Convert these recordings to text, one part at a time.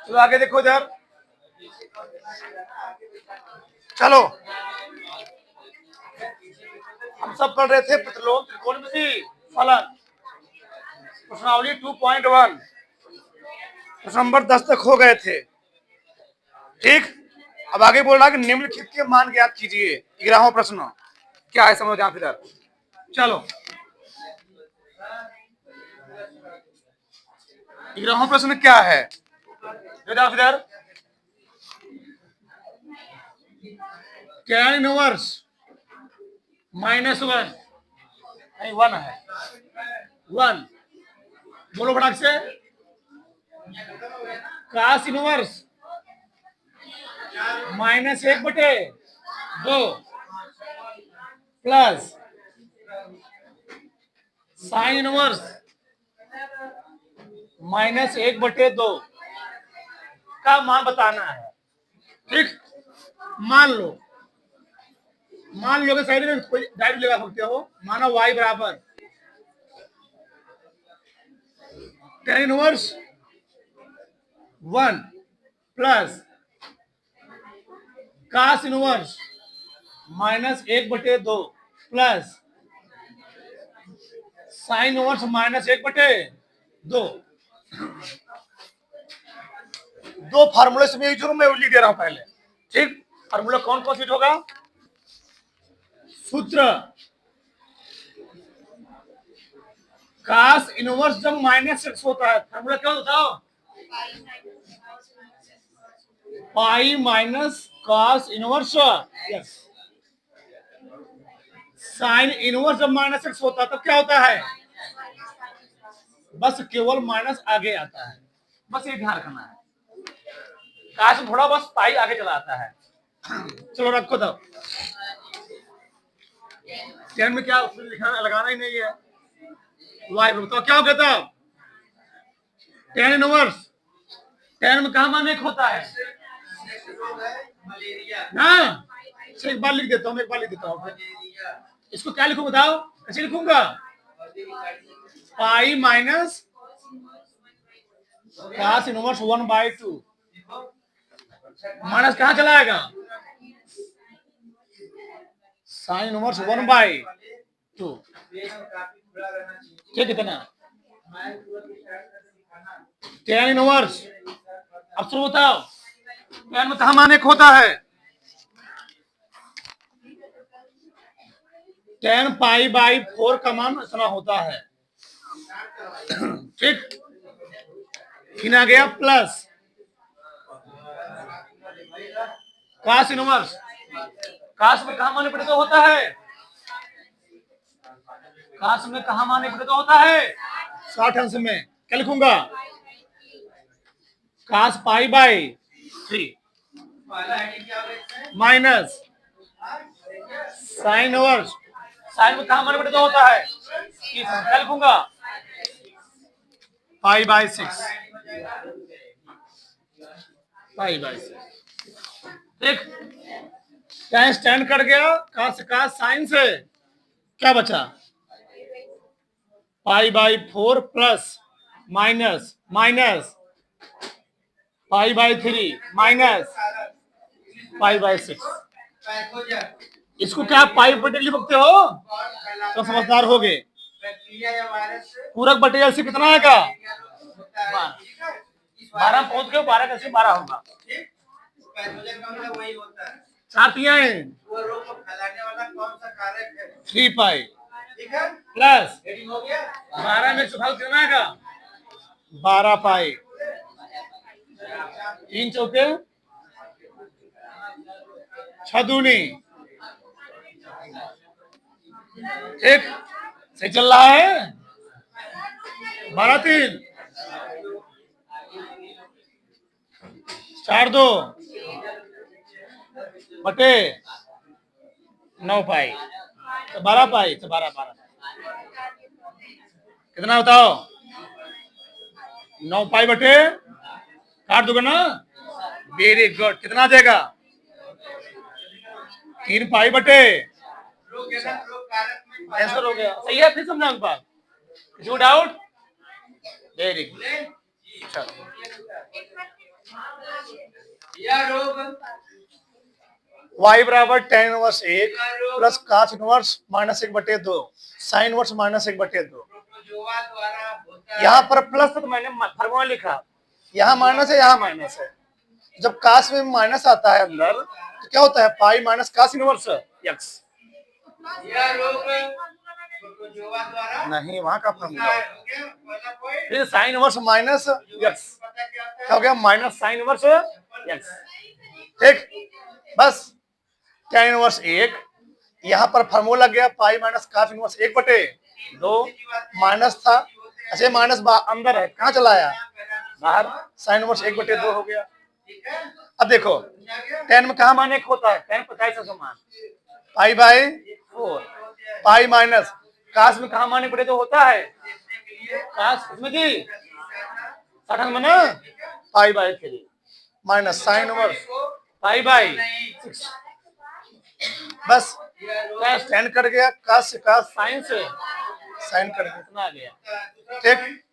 चलो आगे देखो इधर, चलो हम सब पढ़ रहे थे प्रतिलोम त्रिकोणमिति फलन प्रश्नावली 2.1 प्रश्न नंबर 10 तक हो गए थे। ठीक, अब आगे बोल रहा है कि निम्नलिखित के मान ज्ञात कीजिए। 11वां प्रश्न क्या है, समझो आप इधर। चलो 11वां प्रश्न क्या है इधर, tan इनवर्स -1 नहीं 1 है 1, बोलो फटाक से, cos inverse -1/2 plus sin inverse -1/2 का मान बताना है। ठीक, मान लो कि साइड में कोई डायरेक्ट लगा सकते हो, माना y बराबर tan inverse 1 plus cos inverse -1/2 plus sin inverse -1/2। दो फार्मूले से मैं लिख दे रहा हूं पहले। ठीक, फार्मूला कौन कौन सी होगा? सूत्र cos इनवर्स जब -x होता है, फार्मूला क्या बताओ? Pi minus cos inverse yes. sin inverse जब -x होता है तब क्या होता है? बस केवल माइनस आगे आता है, बस ये ध्यान रखना है। cos थोड़ा बस पाई आगे चला आता है। चलो रखो तब, टेन में क्या लिखना लगाना ही नहीं है। y बताओ क्या हो गया तब? tan इनवर्स, tan में कहां मान 1 होता है ना? एक बार लिख देता हूँ, इसको क्या लिखूं बताओ, कैसे लिखूंगा? Pi minus cos inverse 1/2 minus कहां चला आएगा? sin inverse 1/2। ठीक, कितना tan इनवर्स, अब शुरू बताओ tan में कहां मान 1 होता है? tan π/4 का मान इतना होता है। ठीक, फिर आ गया प्लस cos इनवर्स, cos में कहां मान 1/2 होता है? cos में कहां मान 1/2 होता है? 60 अंश में क्या लिखूंगा? cos π/3 minus sin inverse, sin में कहां मान 1/2 होता है? क्या लिखूंगा? π/6 देख, tan स्टैंड कट गया, cos sin से क्या बचा? π/4 प्लस माइनस π/3 माइनस π/6। इसको क्या पाई बटे लिख सकते हो? तो समझदार हो गए। पूरक बटे एल से कितना आएगा? 12 पहुंच गए, 12 कैसे 12 होगा? 4 तियां 3 पाई प्लस 12 में से भाग कितना आएगा? 12 पाई, 3 चौके 6 दूनी। एक सही चल रहा है, 12 3 4 2 बटे 9 पाई, तो 12 पाई, तो 12 कितना बताओ? 9 पाई बटे, काट दोगे ना? वेरी गुड, कितना आ जाएगा? 3 पाई बटे, आंसर हो गया। सही है, फिर समझा एक बार, नो डाउट, वेरी गुड। यह रोग y बराबर tan inverse 1 plus cos inverse minus 1/2 sin inverse minus 1/2। Protozoa द्वारा होता है। यहाँ पर प्लस तो मैंने फॉर्मूला लिखा, यहाँ माइनस है, यहाँ माइनस है। जब कास में माइनस आता है अंदर तो क्या होता है, pi minus cos inverse x. यह रोग प्रोटोजोआ द्वारा नहीं, वहां का फॉर्मूला होता है। ओके, पहला पॉइंट फिर साइन इनवर्स माइनस एक्स, पता क्या होता क्या हो गया, माइनस साइन इनवर्स एक्स। ठीक, बस tan इनवर्स 1, यहाँ पर फॉर्मूला लग गया pi minus cos inverse 1/2 minus था। अच्छा, माइनस अंदर है, कहाँ चला आया, बाहर, साइन इनवर्स 1/2 हो गया। ठीक है। अब देखो tan में कहाँ मान 1 होता है, tan 25 का मान पाई बाय 4, पाई माइनस कास में कहाँ मान 1/2 होता है, कास इसमें जी 60 में ना, पाई by 3 minus sine inverse pi by 6। बस क्या स्टैंड कर गया, कास से कास, साइन से साइन कर गया, इतना आ गया। ठीक,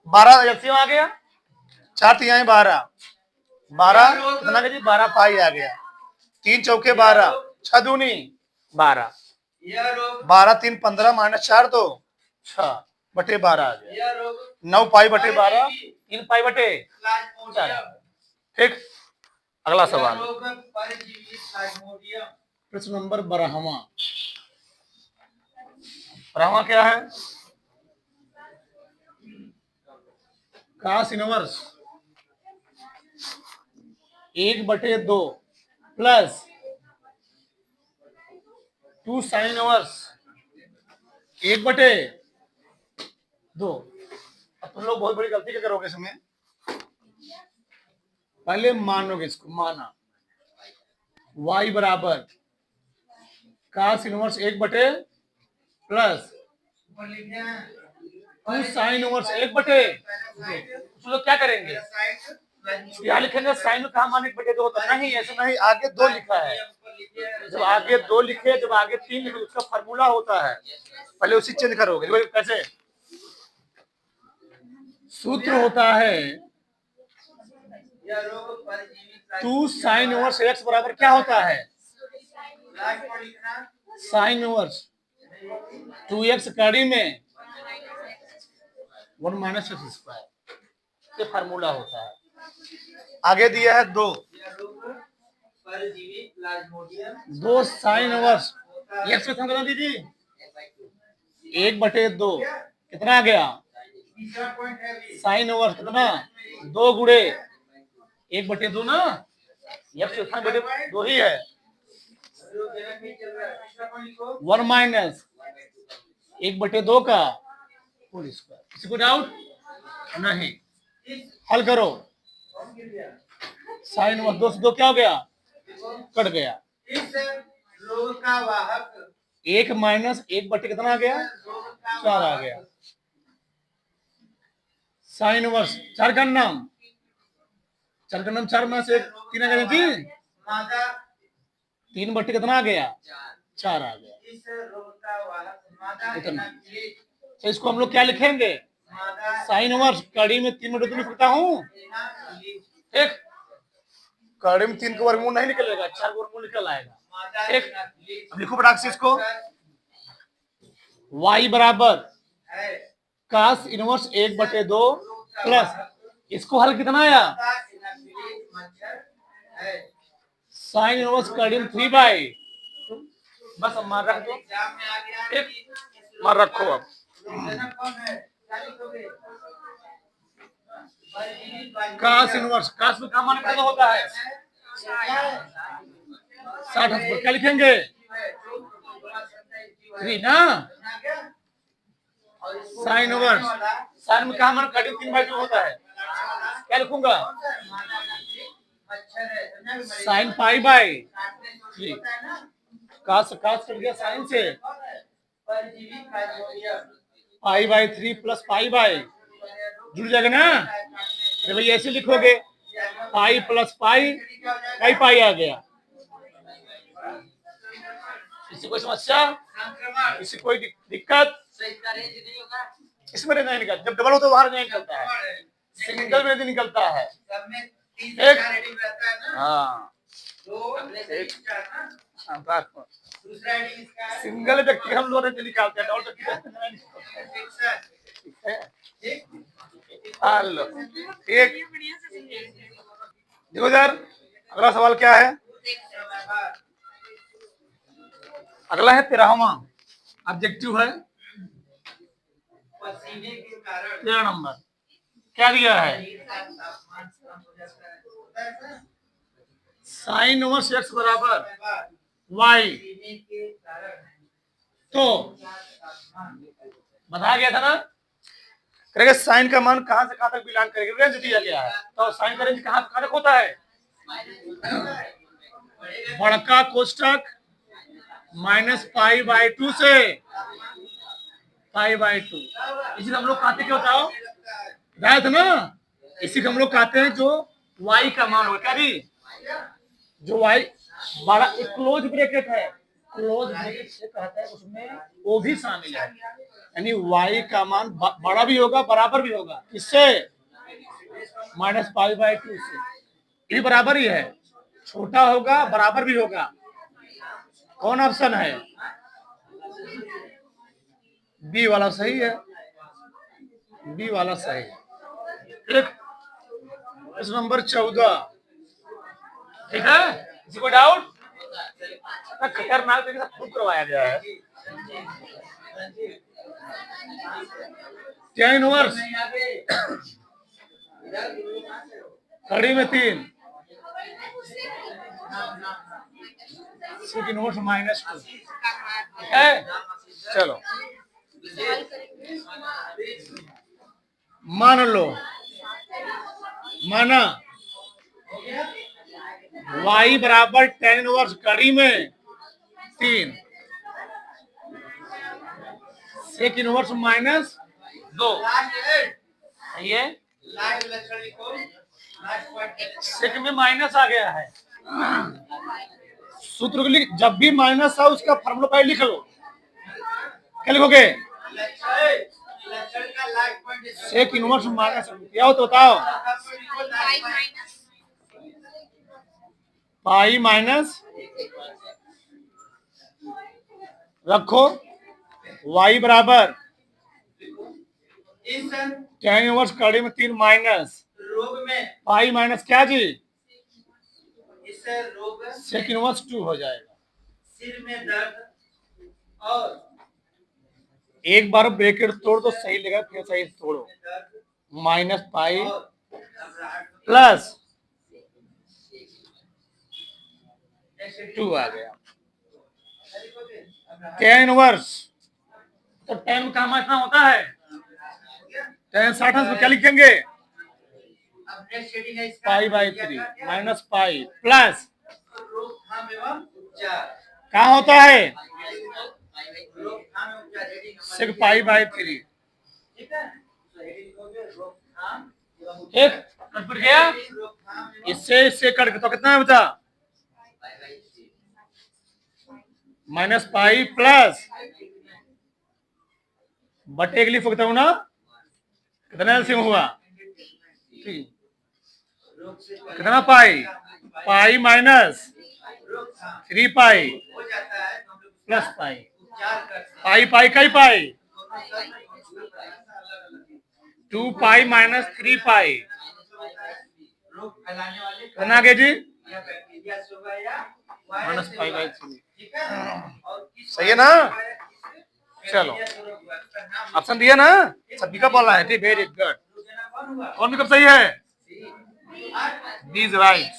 12 एलसीएम आ गया, 4 तिहाई 12, 12 कितना जी, 12 पाई आ गया, 3 चौके 12, 6 दूनी 12, यह रोग 12 3 15 माइनस 4 तो 6/12 आ गया। यह रोग 9 पाई बटे 12, 3 पाई बटे 4। ठीक, अगला सवाल, रोग परजीवी प्लाज्मोडियम। प्रश्न नंबर 12वां। 12वां क्या है, कास इनवर्स 1/2 प्लस 2 साइन इनवर्स 1/2। अब तुम लोग बहुत बड़ी गलती क्या करोगे इसमें, पहले मानोगे इसको, माना y बराबर कास इनवर्स 1/, प्लस 2 साइन इनवर्स 1/। कुछ लोग क्या करेंगे, यहाँ लिखेंगे साइन में कहा मान 1/2 होता है, नहीं ऐसा नहीं, आगे 2 लिखा है। जब आगे 2 लिखे, जब आगे 3 लिखे, उसका फॉर्मूला होता है, पहले उसी चेंज करोगे। कैसे, सूत्र होता है 2 साइन इनवर्स x बराबर क्या होता है, साइन इनवर्स 2x कड़ी में 1 माइनस एक्स स्क्वायर, ये फार्मूला होता है। आगे दिया है 2 साइन इनवर्स एक्स में कितना दीजिए, 1/2 कितना आ गया, साइन इनवर्स कितना 2 गुणे 1/2 ना, एक्स कितना 2 ही है, 1 माइनस 1/2 का होल स्क्वायर। किसी को डाउट नहीं, हल करो, साइन इनवर्स 2 से 2 क्या हो गया, कट गया। इस रोग का वाहक 1 माइनस 1/, कितना आ गया, 4 आ गया। साइन इनवर्स 4 का नाम 4 में से 3 आ गया जी, 3/, कितना आ गया, 4 आ गया। इस रोग का वाहक इतना, तो इसको हम लोग क्या लिखेंगे, साइन इनवर्स कड़ी में 3/2 लिख सकता हूँ। एक कड़ी में 3 का वर्गमूल नहीं निकलेगा, 4 का वर्गमूल निकल आएगा। एक अब लिखो फटाक से इसको, y बराबर कास इनवर्स 1/2 प्लस इसको हल कितना आया, साइन इनवर्स कड़ी में 3/, बस अब मार रख दो, एक मार रखो। अब कास इनवर्स, कास में कहाँ मान पैदा होता है, 60 क्या लिखेंगे, 3 ना, साइन इनवर्स, साइन में कहाँ मान कड़ी 3/2 होता है, क्या लिखूंगा, sine pi by 3, cos cos cut गया साइन से, pi by 3 plus pi by जुड़ जाएगा ना। अरे भाई ऐसे लिखोगे, पाई प्लस पाई, पाई आ गया। किसी कोई समस्या, किसी कोई दिक्कत, इसमें नहीं निकलता, जब डबल हो तो बाहर नहीं निकलता है, सिंगल में भी निकलता है। 3 से एक 4 हेडिंग रहता है ना, हाँ तो अगले से 4 ना, हाँ, बात दूसरा हेडिंग इसका है सिंगल व्यक्ति हम लोग नहीं निकालते हैं, डबल व्यक्ति फिक्शन, है। ठीक, हेलो एक देखो इधर अगला सवाल क्या है। समाहार, अगला है 13वां ऑब्जेक्टिव है पसीने के कारण 13 नंबर क्या दिया है। शरीर का तापमान कम हो जाता है, होता है ऐसा? साइन ओवर एक्स बराबर समाहार, वाई, पसीने के कारण तो तापमान बताया गया था ना, करेंगे साइन का मान कहां से कहां तक बिलोंग करेगा, रेंज दिया गया है, तो साइन का रेंज कहां से कहां तक होता है। बड़का कोष्टक -π/2 से π/2, इसी को हम लोग कहते क्या होता है, बताया था ना, इसी को हम लोग कहते हैं जो y का मान होगा, क्या जी, जो y बड़ा एक क्लोज ब्रैकेट है, क्लोज ब्रैकेट से कहता है उसमें वो भी शामिल है, यानी y का मान बड़ा भी होगा बराबर भी होगा, किससे, -π/2 से, ये बराबर ही है, छोटा होगा बराबर भी होगा, कौन ऑप्शन है, बी वाला सही है, बी वाला सही है। एक प्रश्न नंबर 14, ठीक है, किसी को डाउट, खतरनाक तरीके से प्रूव करवाया गया है। tan इनवर्स कड़ी में 3 sec इनवर्स -2, ठीक है, चलो मान लो, माना y बराबर tan इनवर्स कड़ी में 3 sec इनवर्स -2, सही है, लाइव लक्षण लिखो, लास्ट पॉइंट सेक में माइनस आ गया है, सूत्र को लिख, जब भी माइनस आ उसका फॉर्मूला पहले लिख लो, क्या लिखोगे, लक्षण का last point sec inverse minus क्या हो तो बताओ, पाई माइनस रखो y बराबर इस tan इनवर्स कड़ी में 3 माइनस रोग में, पाई माइनस क्या जी, इस रोग सेक इनवर्स 2 हो जाएगा, सिर में दर्द और एक बार ब्रैकेट तोड़ दो सही लगेगा, फिर सही तोड़ो, दर्द -π और घबराहट प्लस 2 आ गया, tan इनवर्स, तो tan का मान इतना होता है, tan 60 में क्या लिखेंगे, अब नेक्स्ट हेडिंग है इसका π/3 -π प्लस रोकथाम एवं उपचार, कहाँ होता है, रोकथाम एवं उपचार हेडिंग सिर्फ π/3, ठीक है, तो हेडिंग हो गया रोकथाम एवं एक कट गया, रोकथाम एवं इससे कट गया तो कितना बचा, -π प्लस बटे के लिए फुकता हूं ना, कितना एलसीएम हुआ, रोग से कितना पाई माइनस रोकथाम 3π हो जाता है, तो हम लोग प्लस पाई, उपचार करते हैं, पाई कई पाई, अलग 2π - 3π, रोग फैलाने वाले कितना आगे जी, या बैक्टीरिया से होगा या वायरस से होगा, -π/3, ठीक है, और किस सही है ना, चलो बैक्टीरिया से रोग हुआ, उसका नाम ऑप्शन दिया ना, सभी का बोलना है, ठीक, वेरी गुड, रोग देना कौन हुआ, कौन भी कब सही है, सी, दीज राइट,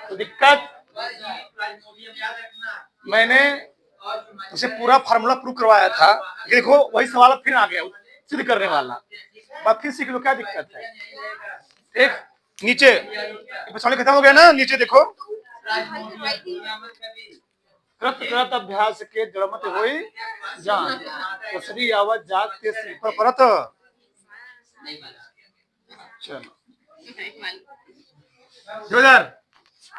तो दिक्कत प्लाज्मोडियम याद रखना, मैंने और उसे पूरा फार्मूला प्रूव करवाया था, ये देखो वही सवाल फिर आ गया सिद्ध करने वाला, बात फिर सीख लो, क्या दिक्कत है, एक नीचे पिछले खत्म हो गया ना, नीचे देखो, कृत कृत अभ्यास के जड़मत होई जान, उसरी आवत जात के सिर पर परत, चलो जोधर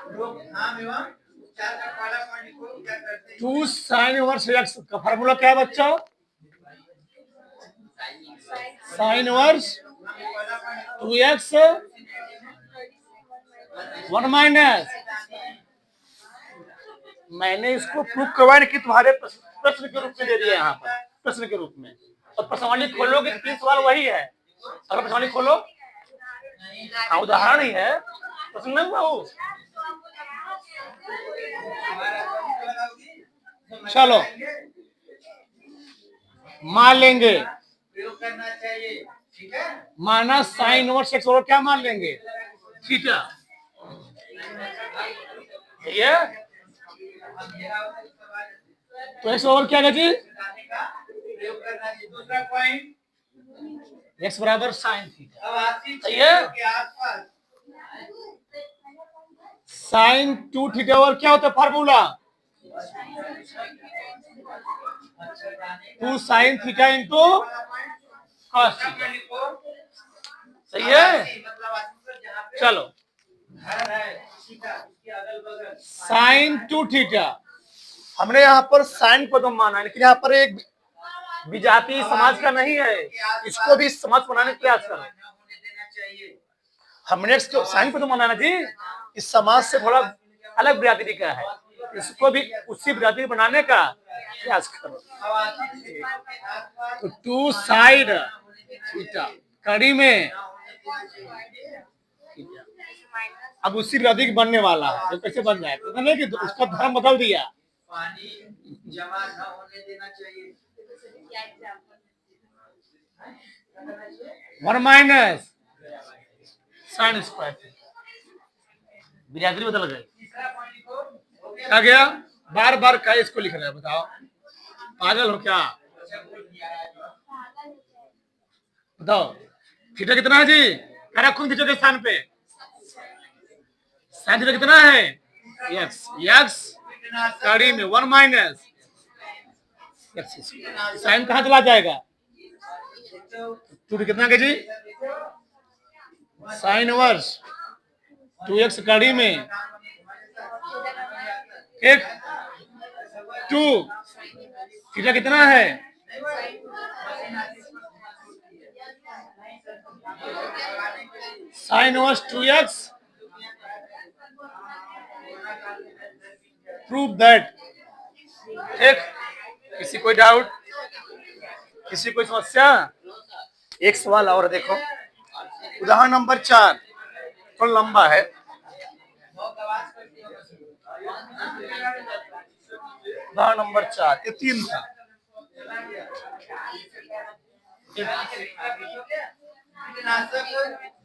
रोकथाम एवं उपचार का पहला पॉइंट को क्या करते हैं, 2 sin इनवर्स x का फार्मूला क्या है बच्चों, sin इनवर्स पहला पॉइंट 2x 1 माइनस, मैंने इसको प्रूव करवाया कि तुम्हारे प्रश्न के रूप में दे दिया यहाँ पर, प्रश्न के रूप में, और प्रश्नावली खोलोगे तो 3 सवाल वही है। अगर प्रश्नावली खोलो, हाँ उदाहरण ही है, प्रश्न नहीं हुआ वो। चलो मान लेंगे, प्रयोग करना चाहिए, ठीक है। Minus sine over x over क्या मान लेंगे, थीटा, ये तो एक्स ओवर क्या है जी, प्रयोग करना चाहिए। दूसरा पॉइंट, एक्स बराबर साइन थीटा, अब आशी सही है। के आसपास साइन 2 थीटा ओवर क्या होता है formula, 2 sine theta into cos theta, सही है। मतलब आशी जहाँ पे चलो घर है, थीटा, उसके अगल बगल साइन 2 थीटा, हमने यहाँ पर साइन पद माना है, लेकिन यहाँ पर एक विजातीय समाज का नहीं है, इसको भी समाज बनाने का प्रयास करो। होने देना चाहिए। हमने इसको साइन पद माना ना जी, इस समाज से थोड़ा अलग बिरादरी का है, इसको भी उसी बिरादरी बनाने का प्रयास करो। अब आशी के आसपास तो 2 साइड थीटा कड़ी में, अब उसी बिरादरी बनने वाला है, तो कैसे बन जाएगा, तो नहीं कि उसका धर्म बदल दिया। पानी जमा न होने देना चाहिए। 1 माइनस साइन स्क्वायर, बिरादरी बदल गई। तीसरा पॉइंट लिखो, हो गया। क्या गया, बार बार क्या इसको लिख रहे हैं, बताओ पागल हो क्या, अच्छा, भूल गया। बताओ थीटा कितना है जी, क्या रखूं थीटा के स्थान पे, साइन थीटा कितना है, एक्स, एक्स कड़ी में 1 माइनस एक्स, साइन कहाँ चला जाएगा, टू कितना के जी, साइन इनवर्स 2x कड़ी में एक 2 थीटा कितना है, sine inverse 2x, prove that. ठीक, किसी कोई डाउट, किसी कोई समस्या, एक सवाल और देखो, उदाहरण नंबर 4, थोड़ा लंबा है, उदाहरण नंबर 4, ये 3 था,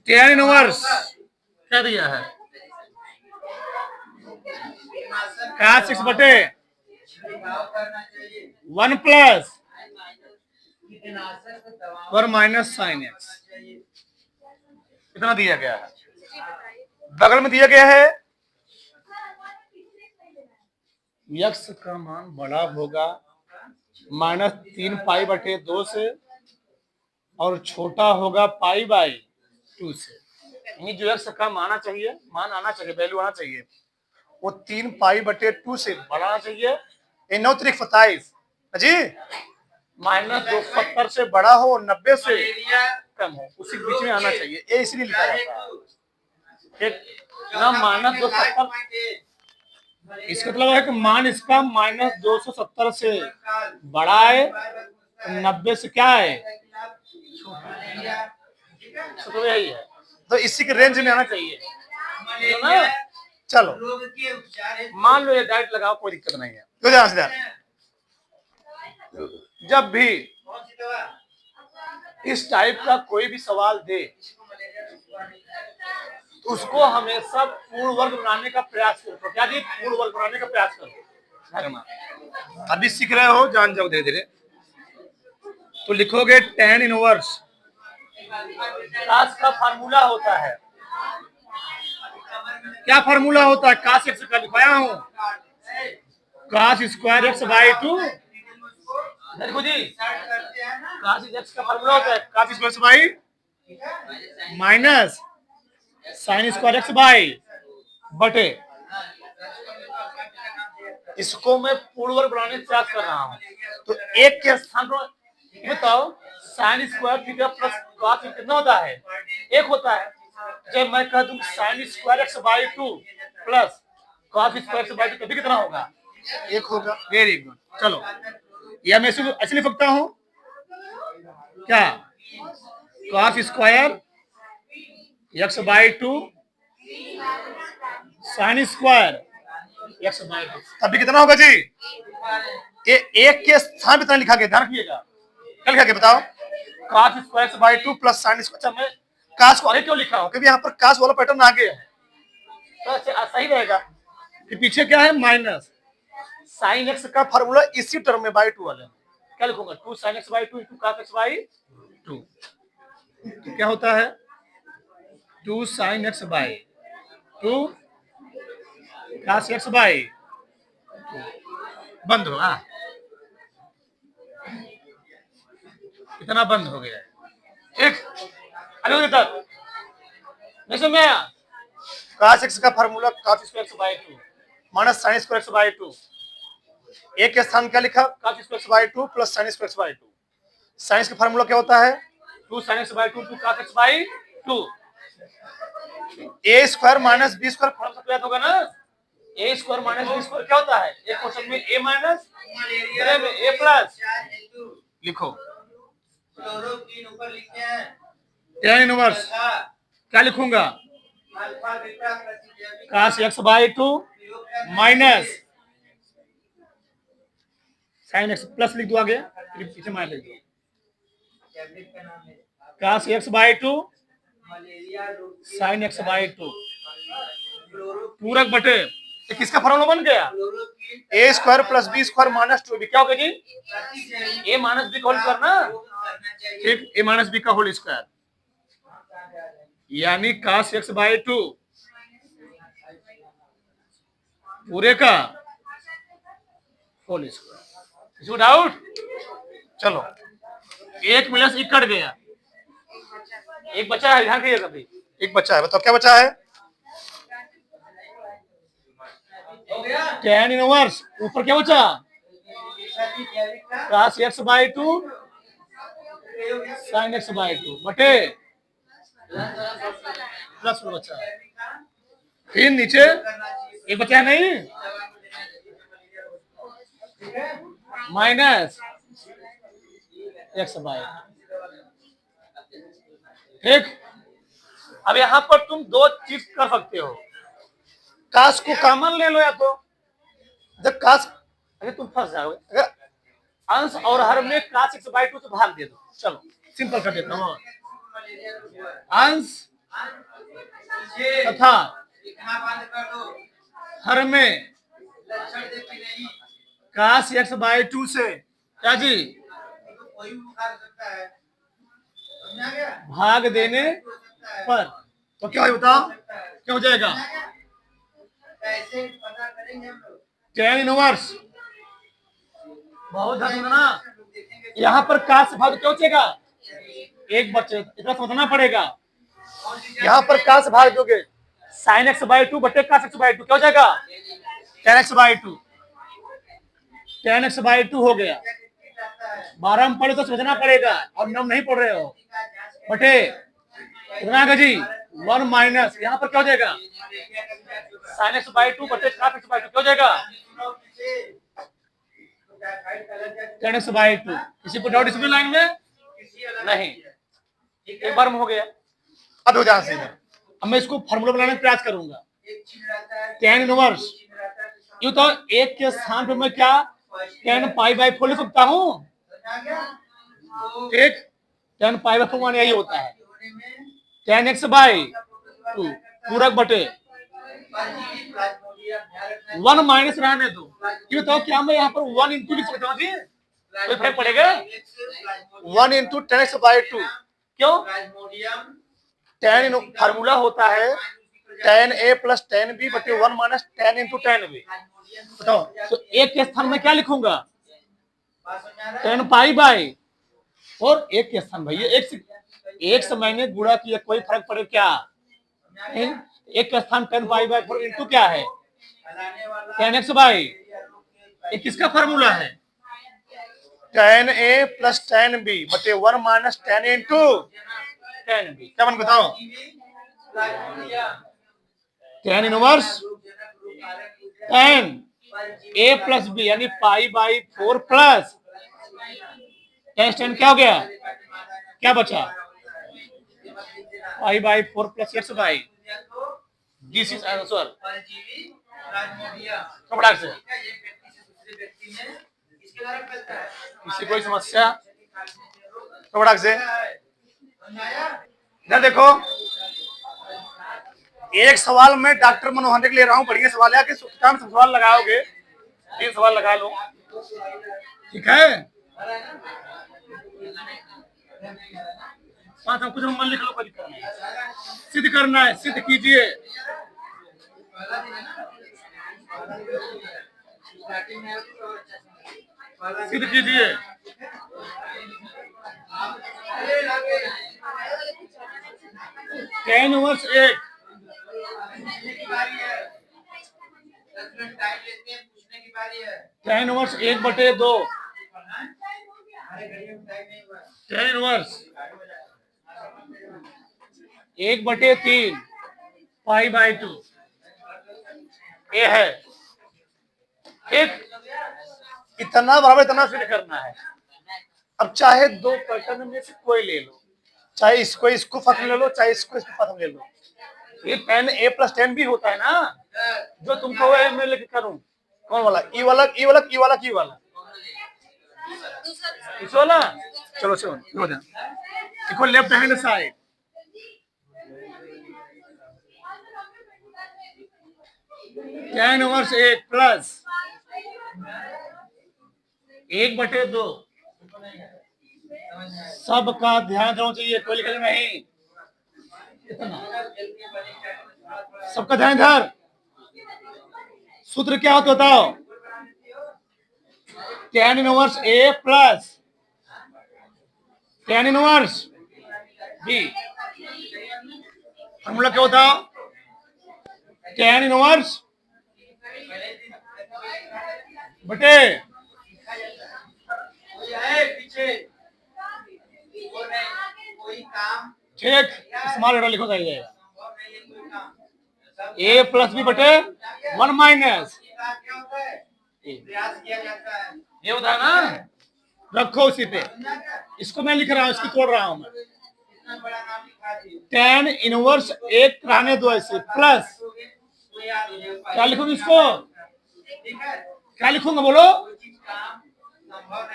टेन इनवर्स क्या दिया है, cos 6 बटे 1 प्लस 1 माइनस साइन एक्स, कितना दिया गया है, बगल में दिया गया है यक्स का मान बड़ा होगा माइनस 3 पाई बटे 2 से और छोटा होगा पाई बाई 2 से, यानी जो यक्स का मान आना चाहिए, वैल्यू आना चाहिए, वो 3 पाई बटे 2 से बड़ा आना चाहिए, 9 त्रिक 27 जी, माइनस 270 से बड़ा हो और 90 से कम हो, उसी बीच में आना चाहिए, ये इसलिए लिखा जाता है। ठीक ना, माइनस 270, इसका मतलब है कि मान इसका माइनस 270 से बड़ा है, 90 से क्या है, तो यही है, तो इसी के रेंज में आना चाहिए, तो ना। चलो रोग के उपचार है। मान लो ये डाइट लगाओ, कोई दिक्कत नहीं है, तो ध्यान से ध्यान, जब भी कौन सी दवा? इस टाइप का कोई भी सवाल दे तो उसको हमेशा पूर्ण वर्ग बनाने का प्रयास करो, क्या जी, पूर्ण वर्ग बनाने का प्रयास करो। अभी सीख रहे हो, जान जाओ धीरे धीरे, तो लिखोगे tan इनवर्स, cos का फार्मूला होता है, क्या फार्मूला होता है, cos x का लिखवाया हूं, cos स्क्वायर एक्स बाई 2, देखो जी cos x का फार्मूला होता है cos square x by minus sine square x by बटे, इसको मैं पूर्ण वर्ग बनाने का प्रयास कर रहा हूं, तो एक के स्थान पर बताओ sine square theta plus cos कितना होता है, 1 होता है, जब मैं कह दूं sine square x by two plus cos square x by to तभी कितना होगा? एक होगा। Very good. चलो या मैं ऐसे लिख सकता हूं क्या? Cos square x by two sine square x by to तभी कितना होगा जी? ये एक के स्थान पे कितना लिखा गया ध्यान रखिएगा। क्या लिखा गया बताओ? cos square x by two plus sine square. अच्छा मैं cos को आगे क्यों लिखा हूं? क्योंकि यहाँ पर cos वाला पैटर्न आ गया है तो सही रहेगा कि पीछे क्या है माइनस साइन एक्स का फॉर्मूला इसी टर्म में बाई टू वाले क्या लिखूंगा? Two sine x by two into cos x by two. तो क्या होता है? Two sine x by two cos x by बंद हो। हाँ इतना बंद हो गया है। ठीक अरे तक नहीं समझ में आया? cos x का formula cos square x by two minus sine square x by two. एक के स्थान क्या लिखा? cos square x by two plus sine square x by two. Sine का फार्मूला क्या होता है? Two sine x by two two cos x by two. A square minus B square formula तो याद होगा ना? A square minus B square क्या होता है? एक क्वेश्चन में ए माइनस में ए प्लस लिखो ऊपर लिखते हैं tan इनवर्स क्या लिखूंगा? cos x by two minus sine x plus लिख दो आगे पीछे माइनस लिख दो cos x by two sine x by two पूरक बटे ये किसका फॉर्मूला बन गया? A square plus B square minus two B क्या हो गया जी? ए माइनस बी का होल स्क्वायर ना? ठीक ए माइनस बी का होल स्क्वायर यानी cos x बाई टू पूरे का होल स्क्वायर। इसको डाउट? चलो एक प्लस एक कट गया एक बचा है ध्यान रखिएगा कभी एक बचा है। बताओ क्या बचा है? tan इनवर्स ऊपर क्या बचा? cos x by to sin x by to बटे प्लस बचा फिर नीचे एक बचा नहीं माइनस एक्स बाई। ठीक अब यहां पर तुम दो चीज कर सकते हो काश को कॉमन ले लो या तो जब काश अगर तुम फंस जाओगे अगर अंश और हर में काश एक्स बाई टू तो भाग दे दो। चलो सिंपल कर देता हूं अंश तथा हर में काश एक्स बाई टू से क्या जी भाग देने पर तो क्या है बताओ क्या हो जाएगा? कैसे पता करेंगे हम लोग? tan इनवर्स बहुत ध्यान ना यहाँ पर काश से भाग क्यों बचेगा? एक बचे इतना समझना पड़ेगा। यहाँ पर काश भाग दोगे साइन एक्स बाई टू बटे काश एक्स बाई टू क्या हो जाएगा? tan x by to tan x by to हो गया। 12 में पढ़े तो समझना पड़ेगा और 9 नहीं पढ़ रहे हो बटे कितना जी 1 माइनस यहाँ पर क्या हो जाएगा? साइन एक्स बाई टू बटे काश एक्स बाई टू क्या हो जाएगा? tan x by to. किसी को डाउट इसमें लाइन में नहीं? एक बार में हो गया। अब हो जाए सीधा अब मैं इसको फार्मूला बनाने का प्रयास करूंगा। tan इनवर्स यूं तो एक के स्थान पर मैं क्या tan पाई बाई 4 लिख सकता हूं। ठीक tan पाई बाई 4 मान यही होता है tan एक्स बाई टू पूरक बटे 1 माइनस रहने दो। ये बताओ क्या मैं यहाँ पर 1 इंटू लिख सकता हूँ जी? कोई फर्क पड़ेगा? 1 into tan x by to क्यों? tan फार्मूला होता है tan a plus tan b बटे 1 minus tan into tan b। बताओ तो एक के स्थान में क्या लिखूंगा? tan पाई बाई और एक के स्थान भाई एक से मैंने गुणा किया कोई फर्क पड़े क्या? एक के स्थान tan पाई बाई 4 इंटू क्या है? tan एक्स बाई ये किसका फार्मूला है? tan a plus tan b बटे 1 minus tan into tan b। क्या बन बताओ? राजमोहिया tan inverse tan a plus B यानी पाई बाई 4 प्लस tan क्या हो गया, क्या बचा, pi by 4 plus x by this is answer. परजीवी राजमोहिया फटाक से, एक व्यक्ति से दूसरे व्यक्ति में इसके द्वारा फैलता है। किसी कोई समस्या, फटाक से इधर देखो, एक सवाल में डॉक्टर मनोहर के ले रहा हूं, बढ़िया सवाल है कि काम से सवाल लगाओगे, 3 सवाल लगा लो, ठीक है। 5 कुछ नंबर लिख लो, कोई दिक्कत नहीं। सिद्ध करना है, सिद्ध कीजिए। सिद्ध कीजिए। tan inverse 1 tan inverse 1/2 tan inverse 1/3 pi by 2 ये है, ठीक। इतना बराबर इतना फिट करना है। अब चाहे 2 पैटर्न में से कोई ले लो, चाहे इसको फर्स्ट में ले लो, चाहे इसको फर्स्ट में ले लो। ये tan a plus tan b होता है ना, जो तुमको मैं लेके करूं, कौन वाला, ई वाला, ई वाला, ई वाला, ई वाला, इस वाला। चलो चलो देखो, left hand side tan inverse 1 plus 1/2 सबका ध्यान देना चाहिए, कोई लिखना नहीं, सबका ध्यान इधर। सूत्र क्या होता बताओ, tan inverse a plus tan inverse b, formula क्या होता, tan इनवर्स बटे ठीक, स्मॉल लेटर लिखो जाएगा, a प्लस b बटे 1 माइनस ये होता है ना, रखो उसी पे। इसको मैं लिख रहा हूं, इसको तोड़ रहा हूं मैं। tan इनवर्स 1 रहने दो ऐसे, प्लस क्या लिखूंगा इसको, क्या लिखूंगा बोलो,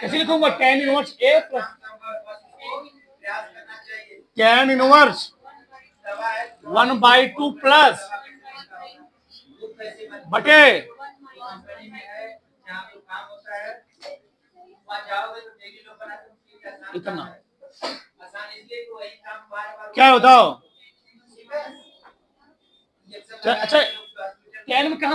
कैसे लिखूंगा, tan inverse a plus tan inverse 1/2 plus बटे इतना, क्या बताओ। अच्छा tan में कहा